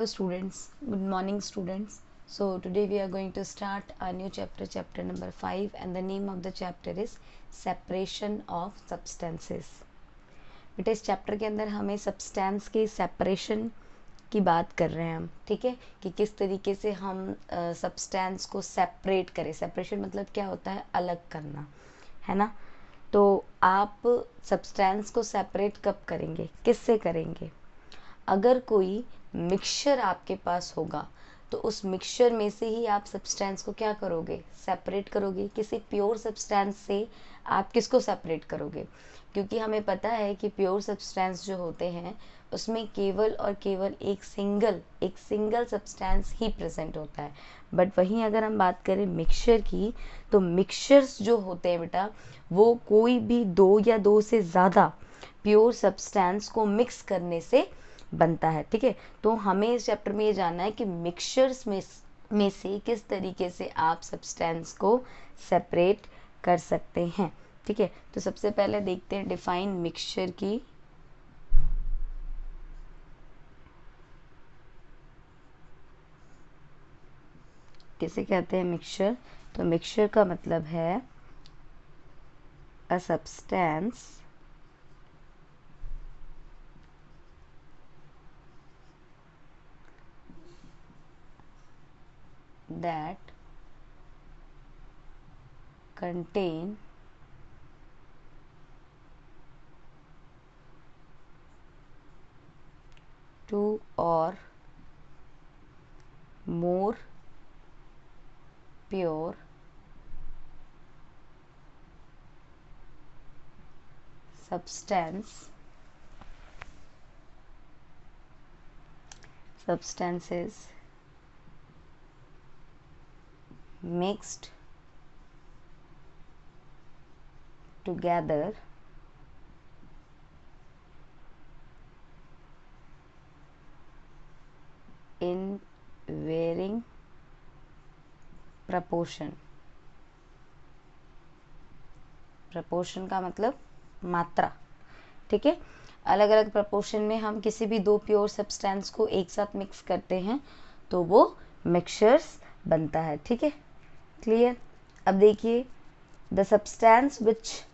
Hello students, good morning students. So today we are going to start a new chapter, chapter number 5, and the name of the chapter is separation of substances. बेटा इस chapter के अंदर हमें substance के separation की बात कर रहे हैं हम, ठीक है, कि किस तरीके से हम सब्सटेंस को सेपरेट करें. सेपरेशन मतलब क्या होता है? अलग करना, है ना. तो आप सब्सटेंस को सेपरेट कब करेंगे, किससे करेंगे? अगर कोई मिक्सचर आपके पास होगा तो उस मिक्सचर में से ही आप सब्सटेंस को क्या करोगे? सेपरेट करोगे. किसी प्योर सब्सटेंस से आप किसको सेपरेट करोगे? क्योंकि हमें पता है कि प्योर सब्सटेंस जो होते हैं उसमें केवल और केवल एक सिंगल सब्सटेंस ही प्रेजेंट होता है. बट वहीं अगर हम बात करें मिक्सचर की, तो मिक्सचर्स जो होते हैं बेटा, वो कोई भी दो या दो से ज़्यादा प्योर सब्सटेंस को मिक्स करने से बनता है. ठीक है, तो हमें इस चैप्टर में ये जानना है कि मिक्सचर्स में से किस तरीके से आप सब्सटेंस को सेपरेट कर सकते हैं. ठीक है, तो सबसे पहले देखते हैं डिफाइन मिक्सचर की. किसे कहते हैं मिक्सचर? तो मिक्सचर का मतलब है a substance that contain two or more pure substances mixed together in varying proportion. Proportion का मतलब मात्रा. ठीक है, अलग अलग प्रपोर्शन में हम किसी भी दो प्योर सब्सटेंस को एक साथ मिक्स करते हैं तो वो मिक्सचर्स बनता है. ठीक है, क्लियर. अब देखिए, the substance which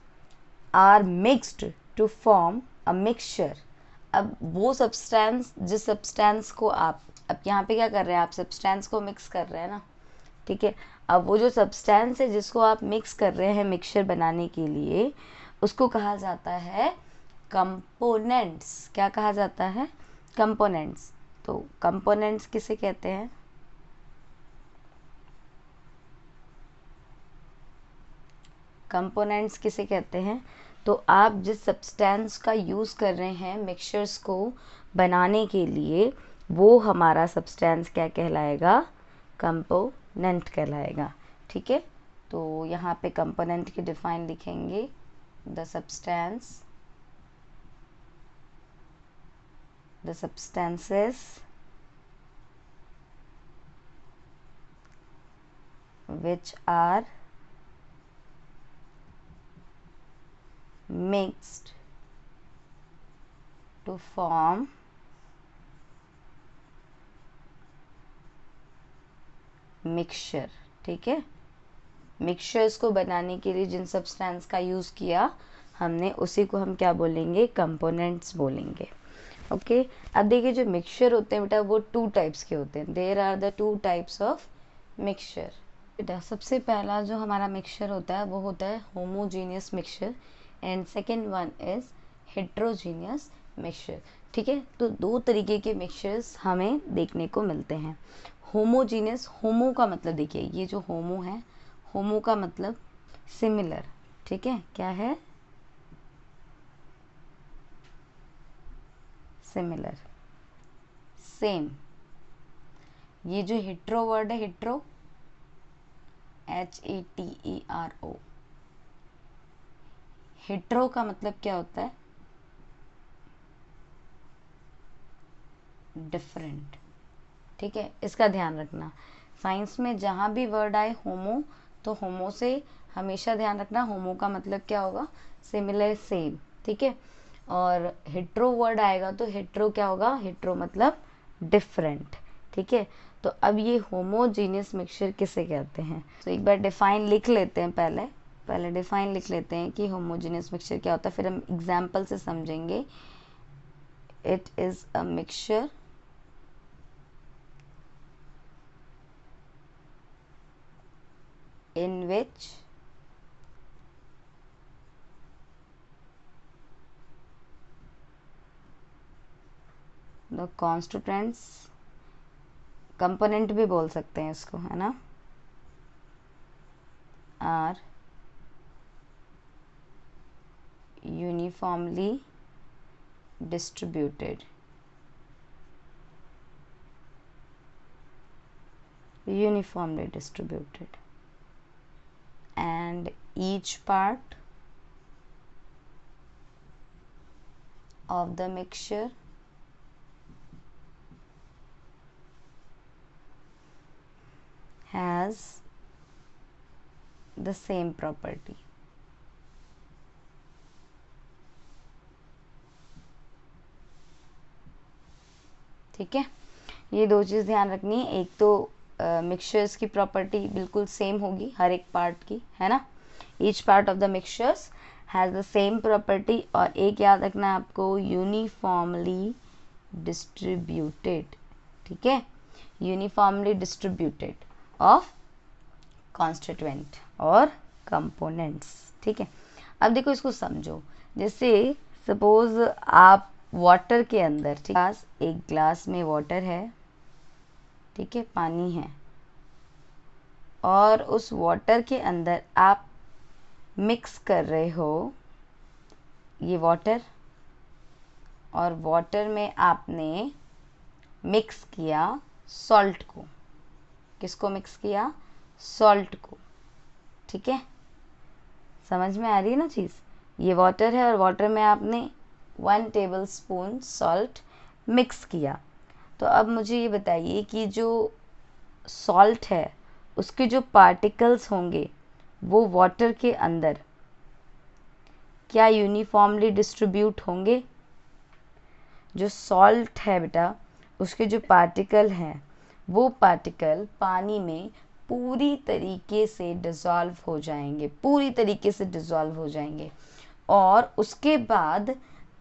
are mixed to form a mixture. अब वो सब्सटेंस, जिस सब्सटेंस को आप, अब यहाँ पे क्या कर रहे हैं, आप सब्सटेंस को मिक्स कर रहे हैं ना. ठीक है, अब वो जो सब्सटेंस है जिसको आप मिक्स कर रहे हैं मिक्सचर बनाने के लिए, उसको कहा जाता है कंपोनेंट्स. क्या कहा जाता है? कंपोनेंट्स. तो कंपोनेंट्स किसे कहते हैं? कंपोनेंट्स किसे कहते हैं? तो आप जिस सब्सटेंस का यूज़ कर रहे हैं मिक्सचर्स को बनाने के लिए, वो हमारा सब्सटेंस क्या कहलाएगा? कंपोनेंट कहलाएगा. ठीक है, तो यहाँ पे कंपोनेंट की डिफाइन लिखेंगे. The substances which are mixed to form mixture. ठीक है, मिक्सचर्स को बनाने के लिए जिन सब्सटेंस का यूज़ किया हमने, उसी को हम क्या बोलेंगे? कंपोनेंट्स बोलेंगे. ओके, अब देखिए, जो मिक्सचर होते हैं बेटा वो टू टाइप्स के होते हैं. There are the two types of mixture. बेटा सबसे पहला जो हमारा मिक्सचर होता है वो होता है homogeneous mixture, and second one is heterogeneous mixture. ठीक है, तो दो तरीके के मिक्सचर्स हमें देखने को मिलते हैं. होमोजीनियस, होमो का मतलब देखिए, ये जो होमो है, होमो का मतलब सिमिलर. ठीक है, क्या है? Similar, same. ये जो हेट्रो वर्ड है, हेट्रो, HETERO, हेट्रो का मतलब क्या होता है? डिफरेंट. ठीक है, इसका ध्यान रखना. साइंस में जहाँ भी वर्ड आए होमो, तो होमो से हमेशा ध्यान रखना, होमो का मतलब क्या होगा? Similar, same. ठीक है, और हेट्रो वर्ड आएगा तो हेट्रो क्या होगा? हेट्रो मतलब डिफरेंट। ठीक है, तो अब ये होमोजीनियस मिक्सचर किसे कहते हैं? तो एक बार डिफाइन लिख लेते हैं, पहले डिफाइन लिख लेते हैं कि होमोजीनियस मिक्सचर क्या होता है, फिर हम एग्जाम्पल से समझेंगे। It is a mixture in which the constituents, component भी बोल सकते हैं इसको, है ना, are uniformly distributed, and each part of the mixture has the same property. ठीक है, ये दो चीज़ ध्यान रखनी है। एक तो मिक्सचर्स की प्रॉपर्टी बिल्कुल सेम होगी हर एक पार्ट की, है ना, each part of the mixtures has the same property, और एक याद रखना है आपको, यूनिफॉर्मली डिस्ट्रीब्यूटेड। ठीक है, यूनिफॉर्मली डिस्ट्रीब्यूटेड ऑफ कॉन्स्टिट्यूएंट और कंपोनेंट्स। ठीक है, अब देखो इसको समझो। जैसे सपोज आप वाटर के अंदर, ठीक है, एक ग्लास में वाटर है, ठीक है, पानी है, और उस वाटर के अंदर आप मिक्स कर रहे हो ये वाटर, और वाटर में आपने मिक्स किया सॉल्ट को। किसको मिक्स किया? सॉल्ट को। ठीक है, समझ में आ रही है ना चीज़? ये वाटर है और वाटर में आपने 1 टेबलस्पून सॉल्ट मिक्स किया। तो अब मुझे ये बताइए कि जो सॉल्ट है उसके जो पार्टिकल्स होंगे वो वाटर के अंदर क्या यूनिफॉर्मली डिस्ट्रीब्यूट होंगे? जो सॉल्ट है बेटा, उसके जो पार्टिकल हैं वो पार्टिकल पानी में पूरी तरीके से डिज़ोल्व हो जाएंगे, पूरी तरीके से डिज़ोल्व हो जाएंगे, और उसके बाद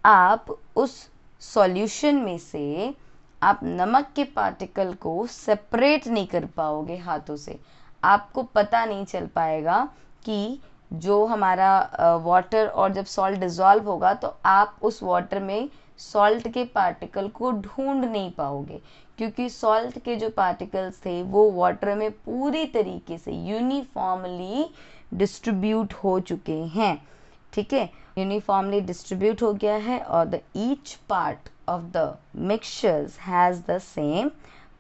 आप उस सॉल्यूशन में से आप नमक के पार्टिकल को सेपरेट नहीं कर पाओगे हाथों से। आपको पता नहीं चल पाएगा कि जो हमारा वाटर और जब सॉल्ट डिज़ोल्व होगा तो आप उस वाटर में सॉल्ट के पार्टिकल को ढूंढ नहीं पाओगे, क्योंकि सॉल्ट के जो पार्टिकल्स थे वो वाटर में पूरी तरीके से यूनिफॉर्मली डिस्ट्रीब्यूट हो चुके हैं। ठीक है, यूनिफॉर्मली डिस्ट्रीब्यूट हो गया है, और the each part of the mixtures has the same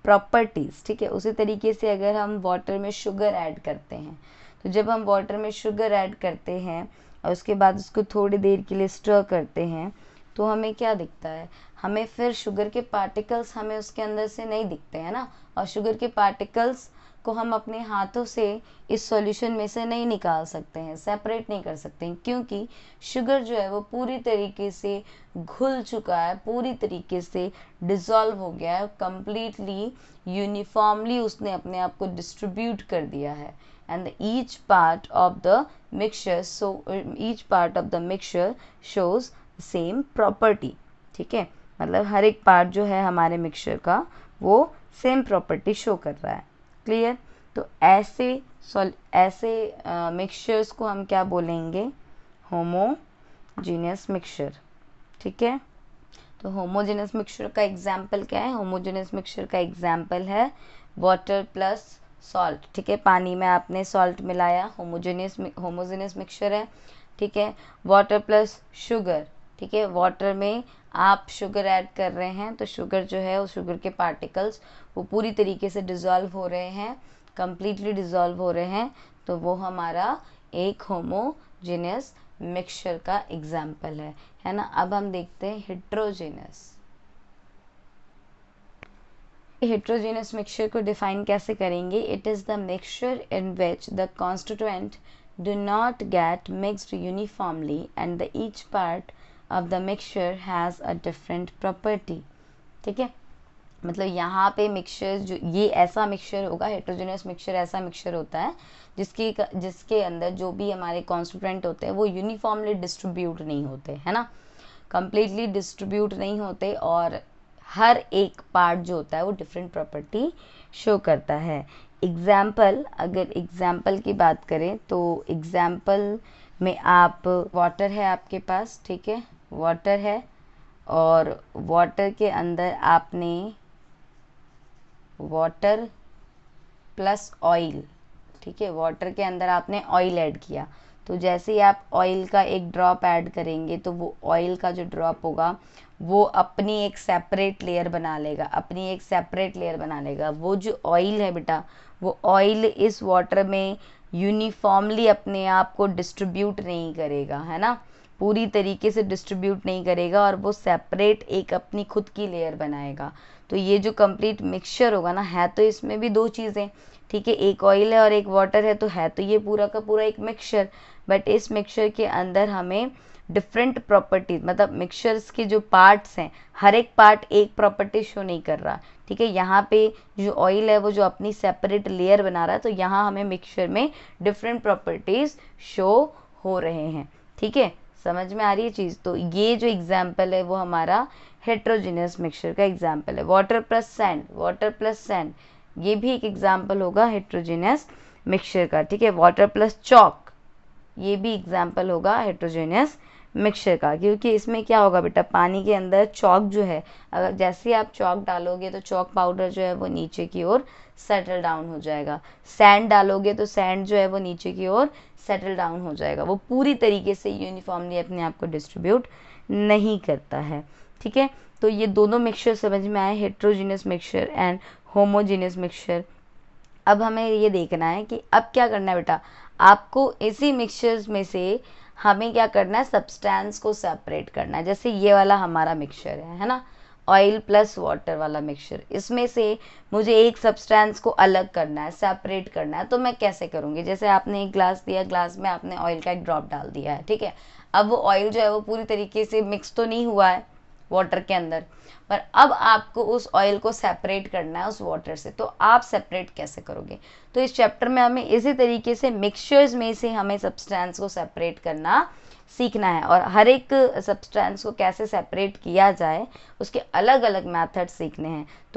properties. ठीक है, उसी तरीके से अगर हम वाटर में शुगर ऐड करते हैं, तो जब हम वाटर में शुगर ऐड करते हैं और उसके बाद उसको थोड़ी देर के लिए स्टर करते हैं, तो हमें क्या दिखता है? हमें फिर शुगर के पार्टिकल्स हमें उसके अंदर से नहीं दिखते हैं ना, और शुगर के पार्टिकल्स को हम अपने हाथों से इस सॉल्यूशन में से नहीं निकाल सकते हैं, सेपरेट नहीं कर सकते हैं, क्योंकि शुगर जो है वो पूरी तरीके से घुल चुका है, पूरी तरीके से डिज़ोल्व हो गया है, कंप्लीटली यूनिफॉर्मली उसने अपने आप को डिस्ट्रीब्यूट कर दिया है। And each part of the mixture, so each part of the mixture shows same property. ठीक है, मतलब हर एक पार्ट जो है हमारे मिक्सचर का वो सेम प्रॉपर्टी शो कर रहा है। क्लियर? तो ऐसे मिक्सचर्स को हम क्या बोलेंगे? Homogeneous mixture. ठीक है, तो होमोजेनियस मिक्सचर का एग्जाम्पल क्या है? होमोजेनियस मिक्सचर का एग्जाम्पल है वाटर प्लस सॉल्ट। ठीक है, पानी में आपने सॉल्ट मिलाया, होमोजेनियस मिक्सचर है। ठीक है, वाटर प्लस शुगर। ठीक है, वाटर में आप शुगर ऐड कर रहे हैं, तो शुगर जो है उस शुगर के पार्टिकल्स वो पूरी तरीके से डिज़ोल्व हो रहे हैं, कंप्लीटली डिज़ोल्व हो रहे हैं, तो वो हमारा एक होमोजेनियस मिक्सचर का एग्जाम्पल है ना। अब हम देखते हैं हेट्रोजेनियस। हेट्रोजेनियस मिक्सचर को डिफाइन कैसे करेंगे? It is the mixture in which the constituent do not get mixed uniformly and the each part of the mixture has a different property. ठीक है, मतलब यहाँ पे मिक्सचर जो ये ऐसा मिक्सचर होगा, हेट्रोजेनियस मिक्सचर ऐसा मिक्सचर होता है जिसके अंदर जो भी हमारे कॉन्स्टिट्यूएंट होते हैं वो यूनिफॉर्मली डिस्ट्रीब्यूट नहीं होते, है ना, कंप्लीटली डिस्ट्रीब्यूट नहीं होते, और हर एक पार्ट जो होता है वो डिफरेंट प्रॉपर्टी शो करता है। एग्जाम्पल, अगर एग्जाम्पल की बात करें तो एग्जाम्पल में आप वाटर है आपके पास, ठीक है, वाटर है, और वाटर के अंदर आपने वाटर प्लस ऑयल, ठीक है, वाटर के अंदर आपने ऑयल ऐड किया, तो जैसे ही आप ऑयल का एक ड्रॉप ऐड करेंगे तो वो ऑयल का जो ड्रॉप होगा वो अपनी एक सेपरेट लेयर बना लेगा, अपनी एक सेपरेट लेयर बना लेगा। वो जो ऑयल है बेटा, वो ऑयल इस वाटर में यूनिफॉर्मली अपने आप को डिस्ट्रीब्यूट नहीं करेगा, है ना, पूरी तरीके से डिस्ट्रीब्यूट नहीं करेगा, और वो सेपरेट एक अपनी खुद की लेयर बनाएगा। तो ये जो कंप्लीट मिक्सचर होगा ना, है तो इसमें भी दो चीज़ें, ठीक है, एक ऑयल है और एक वाटर है, तो है तो ये पूरा का पूरा एक मिक्सचर, बट इस मिक्सचर के अंदर हमें डिफरेंट प्रॉपर्टीज, मतलब मिक्सचर्स के जो पार्ट्स हैं हर एक पार्ट एक प्रॉपर्टी शो नहीं कर रहा, ठीक है। यहाँ पे जो ऑयल है वो जो अपनी सेपरेट लेयर बना रहा है, तो यहाँ हमें मिक्सचर में डिफरेंट प्रॉपर्टीज शो हो रहे हैं, ठीक है, समझ में आ रही है चीज़। तो ये जो एग्जाम्पल है वो हमारा हेट्रोजीनियस मिक्सचर का एग्जाम्पल है। Water plus sand, water plus sand, ये भी एक एग्जाम्पल होगा हेट्रोजीनियस मिक्सचर का, ठीक है। वाटर प्लस चॉक, ये भी एग्जाम्पल होगा हेट्रोजीनियस मिक्सचर का, क्योंकि इसमें क्या होगा बेटा, पानी के अंदर चॉक जो है, अगर जैसे आप चॉक डालोगे तो चॉक पाउडर जो है वो नीचे की ओर सेटल डाउन हो जाएगा, सैंड डालोगे तो सैंड जो है वो नीचे की ओर सेटल डाउन हो जाएगा, वो पूरी तरीके से यूनिफॉर्मली अपने आप को डिस्ट्रीब्यूट नहीं करता है, ठीक है। तो ये दोनों मिक्सचर समझ में आए, heterogeneous mixture and homogeneous mixture. अब हमें ये देखना है कि अब क्या करना है बेटा, आपको इसी मिक्सचर्स में से हमें क्या करना है, सब्सटेंस को सेपरेट करना है। जैसे ये वाला हमारा मिक्सचर है ना, ऑयल प्लस वाटर वाला मिक्सचर, इसमें से मुझे एक सब्सटेंस को अलग करना है, सेपरेट करना है, तो मैं कैसे करूँगी। जैसे आपने एक ग्लास दिया, ग्लास में आपने ऑयल का एक ड्रॉप डाल दिया है, ठीक है, अब वो ऑयल जो है वो पूरी तरीके से मिक्स तो नहीं हुआ है वाटर के अंदर, पर अब आपको उस ऑयल को सेपरेट करना है उस वाटर से, तो आप सेपरेट कैसे करोगे। तो इस चैप्टर में हमें इसी तरीके से मिक्सचर्स में से हमें सब्सटेंस को सेपरेट करना सीखना है, और हर एक सब्सटेंस को कैसे सेपरेट किया जाए उसके अलग अलग मेथड सीखने हैं। तो